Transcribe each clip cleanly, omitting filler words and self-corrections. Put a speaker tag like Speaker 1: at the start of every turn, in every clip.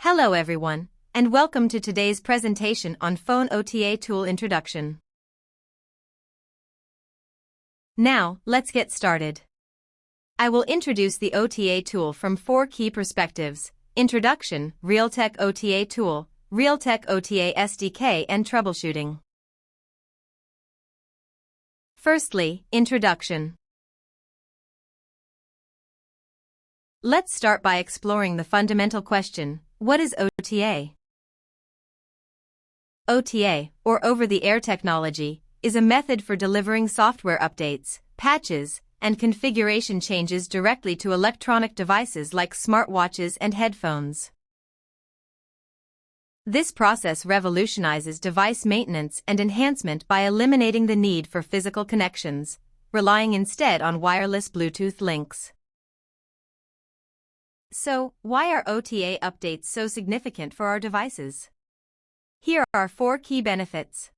Speaker 1: Hello everyone, and welcome to today's presentation on Phone OTA Tool Introduction. Now, let's get started. I will introduce the OTA tool from 4 key perspectives: Introduction, Realtek OTA Tool, Realtek OTA SDK, and Troubleshooting. Firstly, Introduction. Let's start by exploring the fundamental question: what is OTA? OTA, or over-the-air technology, is a method for delivering software updates, patches, and configuration changes directly to electronic devices like smartwatches and headphones. This process revolutionizes device maintenance and enhancement by eliminating the need for physical connections, relying instead on wireless Bluetooth links. So, why are OTA updates so significant for our devices? Here are 4 key benefits.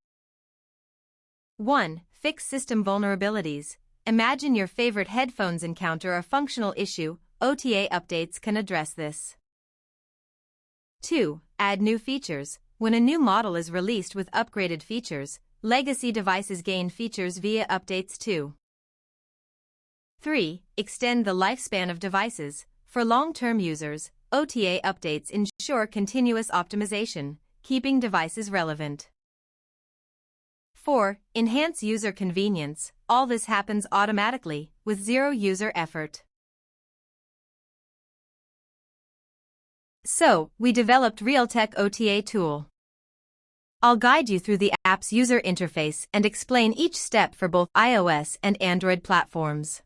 Speaker 1: 1. Fix system vulnerabilities. Imagine your favorite headphones encounter a functional issue. OTA updates can address this. 2. Add new features. When a new model is released with upgraded features, legacy devices gain features via updates too. 3. Extend the lifespan of devices. For long-term users, OTA updates ensure continuous optimization, keeping devices relevant. 4. Enhance user convenience. All this happens automatically, with zero user effort. So, we developed Realtek OTA Tool. I'll guide you through the app's user interface and explain each step for both iOS and Android platforms.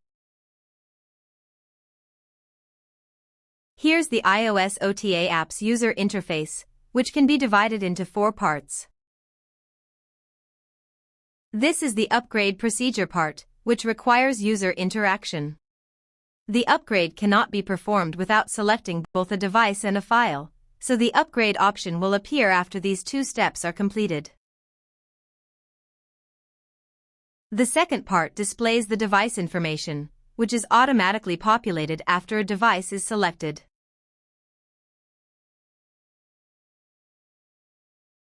Speaker 1: Here's the iOS OTA app's user interface, which can be divided into 4 parts. This is the upgrade procedure part, which requires user interaction. The upgrade cannot be performed without selecting both a device and a file, so the upgrade option will appear after these 2 steps are completed. The second part displays the device information, which is automatically populated after a device is selected.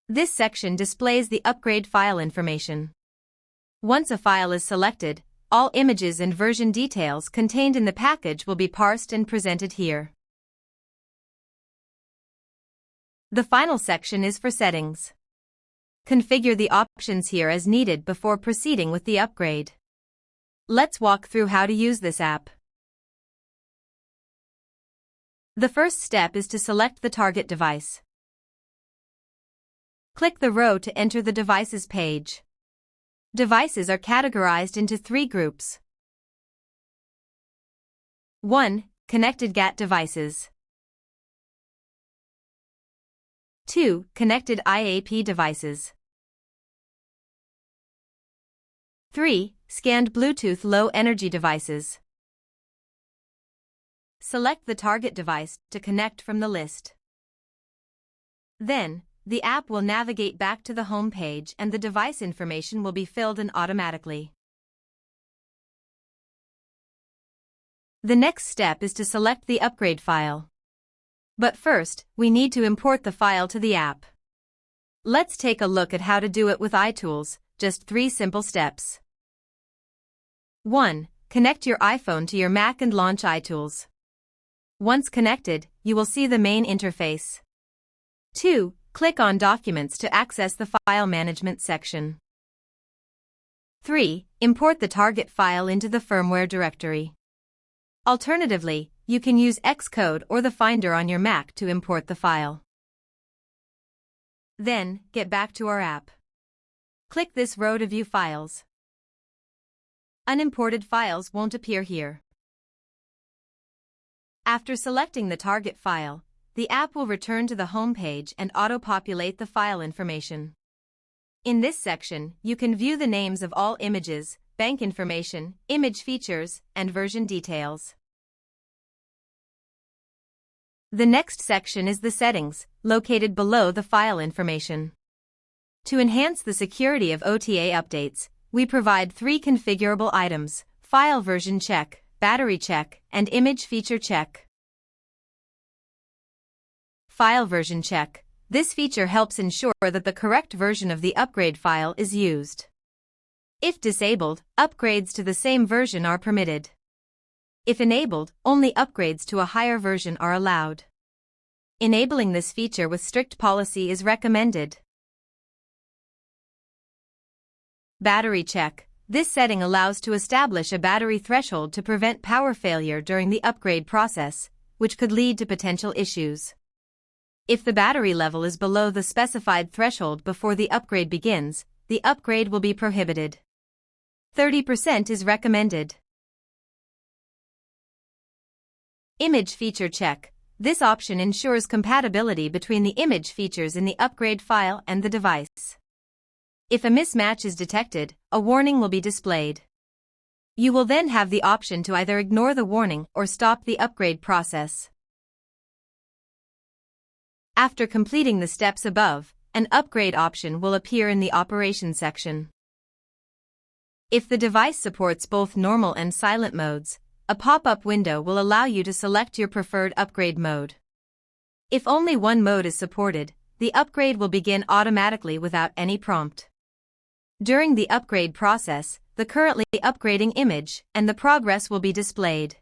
Speaker 1: This section displays the upgrade file information. Once a file is selected, all images and version details contained in the package will be parsed and presented here. The final section is for settings. Configure the options here as needed before proceeding with the upgrade. Let's walk through how to use this app. The first step is to select the target device. Click the row to enter the Devices page. Devices are categorized into 3 groups. 1. Connected GAT devices. 2. Connected IAP devices. 3. Scanned Bluetooth Low Energy devices. Select the target device to connect from the list. Then, the app will navigate back to the home page and the device information will be filled in automatically. The next step is to select the upgrade file. But first, we need to import the file to the app. Let's take a look at how to do it with iTools, just 3 simple steps. 1. Connect your iPhone to your Mac and launch iTools. Once connected, you will see the main interface. 2. Click on Documents to access the File Management section. 3. Import the target file into the firmware directory. Alternatively, you can use Xcode or the Finder on your Mac to import the file. Then, get back to our app. Click this row to view files. Unimported files won't appear here. After selecting the target file, the app will return to the home page and auto-populate the file information. In this section, you can view the names of all images, bank information, image features, and version details. The next section is the settings, located below the file information. To enhance the security of OTA updates, we provide 3 configurable items: file version check, battery check, and image feature check. File version check. This feature helps ensure that the correct version of the upgrade file is used. If disabled, upgrades to the same version are permitted. If enabled, only upgrades to a higher version are allowed. Enabling this feature with strict policy is recommended. Battery check. This setting allows to establish a battery threshold to prevent power failure during the upgrade process, which could lead to potential issues. If the battery level is below the specified threshold before the upgrade begins, the upgrade will be prohibited. 30% is recommended. Image feature check. This option ensures compatibility between the image features in the upgrade file and the device. If a mismatch is detected, a warning will be displayed. You will then have the option to either ignore the warning or stop the upgrade process. After completing the steps above, an upgrade option will appear in the operation section. If the device supports both normal and silent modes, a pop-up window will allow you to select your preferred upgrade mode. If only one mode is supported, the upgrade will begin automatically without any prompt. During the upgrade process, the currently upgrading image and the progress will be displayed.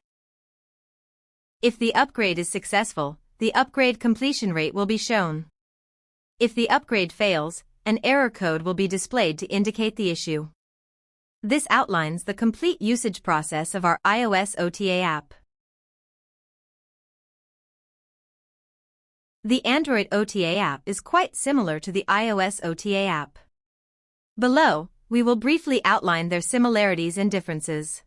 Speaker 1: If the upgrade is successful, the upgrade completion rate will be shown. If the upgrade fails, an error code will be displayed to indicate the issue. This outlines the complete usage process of our iOS OTA app. The Android OTA app is quite similar to the iOS OTA app. Below, we will briefly outline their similarities and differences.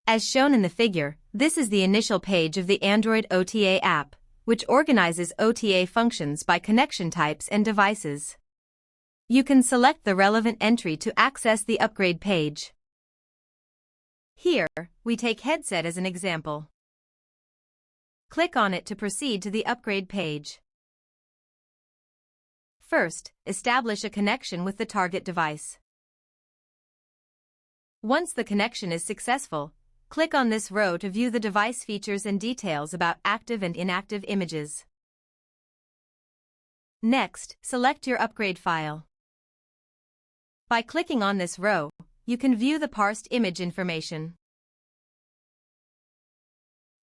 Speaker 1: As shown in the figure, this is the initial page of the Android OTA app, which organizes OTA functions by connection types and devices. You can select the relevant entry to access the upgrade page. Here, we take headset as an example. Click on it to proceed to the upgrade page. First, establish a connection with the target device. Once the connection is successful, click on this row to view the device features and details about active and inactive images. Next, select your upgrade file. By clicking on this row, you can view the parsed image information.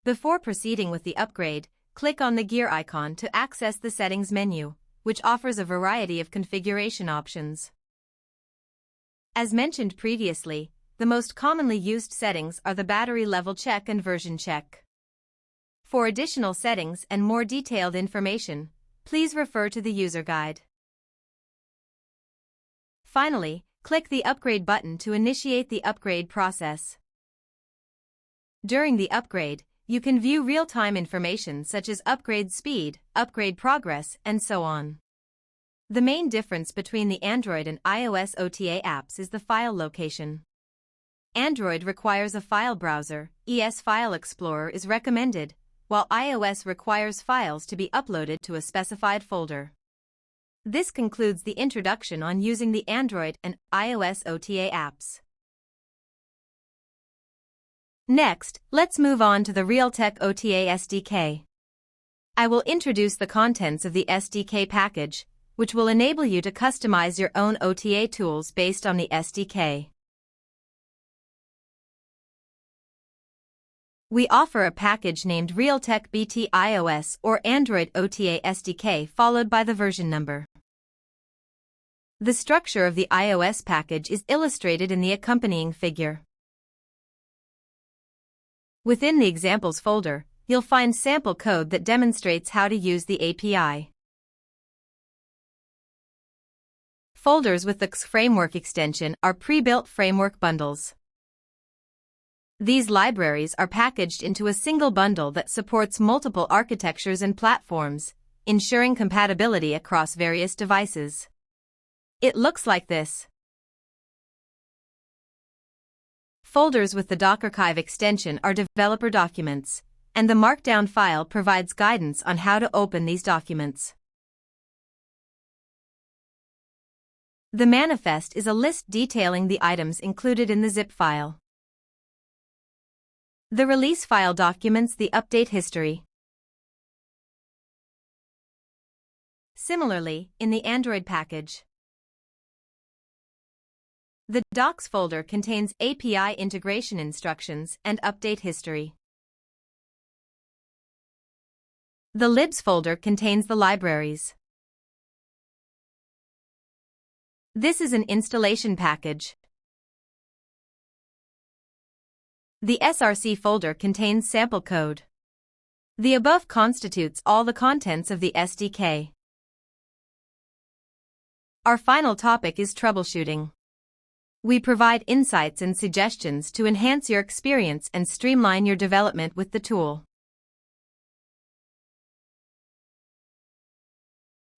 Speaker 1: Before proceeding with the upgrade, click on the gear icon to access the settings menu, which offers a variety of configuration options. As mentioned previously, the most commonly used settings are the battery level check and version check. For additional settings and more detailed information, please refer to the user guide. Finally, click the upgrade button to initiate the upgrade process. During the upgrade, you can view real-time information such as upgrade speed, upgrade progress, and so on. The main difference between the Android and iOS OTA apps is the file location. Android requires a file browser, ES File Explorer is recommended, while iOS requires files to be uploaded to a specified folder. This concludes the introduction on using the Android and iOS OTA apps. Next, let's move on to the Realtek OTA SDK. I will introduce the contents of the SDK package, which will enable you to customize your own OTA tools based on the SDK. We offer a package named Realtek BT iOS or Android OTA SDK followed by the version number. The structure of the iOS package is illustrated in the accompanying figure. Within the examples folder, you'll find sample code that demonstrates how to use the API. Folders with the XC framework extension are pre-built framework bundles. These libraries are packaged into a single bundle that supports multiple architectures and platforms, ensuring compatibility across various devices. It looks like this. Folders with the Dockerchive extension are developer documents, and the Markdown file provides guidance on how to open these documents. The manifest is a list detailing the items included in the zip file. The release file documents the update history. Similarly, in the Android package, the Docs folder contains API integration instructions and update history. The Libs folder contains the libraries. This is an installation package. The SRC folder contains sample code. The above constitutes all the contents of the SDK. Our final topic is troubleshooting. We provide insights and suggestions to enhance your experience and streamline your development with the tool.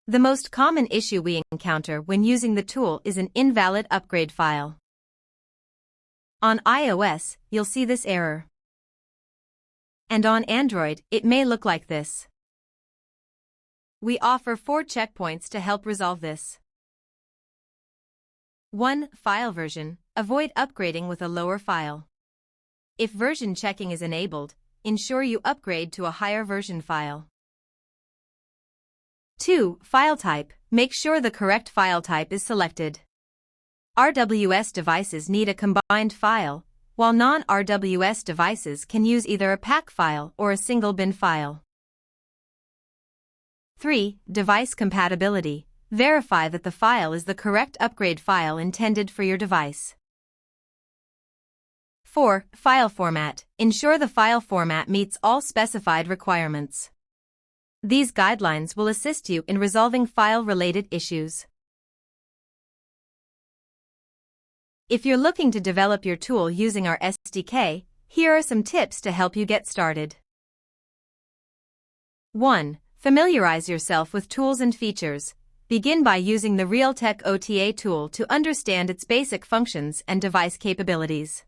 Speaker 1: The most common issue we encounter when using the tool is an invalid upgrade file. On iOS, you'll see this error. And on Android, it may look like this. We offer 4 checkpoints to help resolve this. 1. File version. Avoid upgrading with a lower file. If version checking is enabled, ensure you upgrade to a higher version file. 2. File type. Make sure the correct file type is selected. RWS devices need a combined file, while non-RWS devices can use either a pack file or a single bin file. 3. Device compatibility. Verify that the file is the correct upgrade file intended for your device. 4. File format. Ensure the file format meets all specified requirements. These guidelines will assist you in resolving file-related issues. If you're looking to develop your tool using our SDK, here are some tips to help you get started. 1. Familiarize yourself with tools and features. Begin by using the Realtek OTA Tool to understand its basic functions and device capabilities.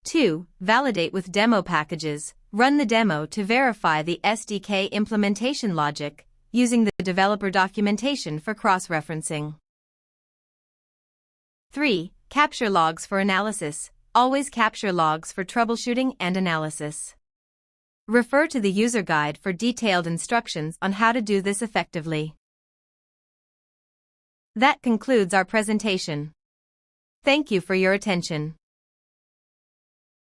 Speaker 1: 2. Validate with demo packages. Run the demo to verify the SDK implementation logic, using the developer documentation for cross-referencing. 3. Capture logs for analysis. Always capture logs for troubleshooting and analysis. Refer to the user guide for detailed instructions on how to do this effectively. That concludes our presentation. Thank you for your attention.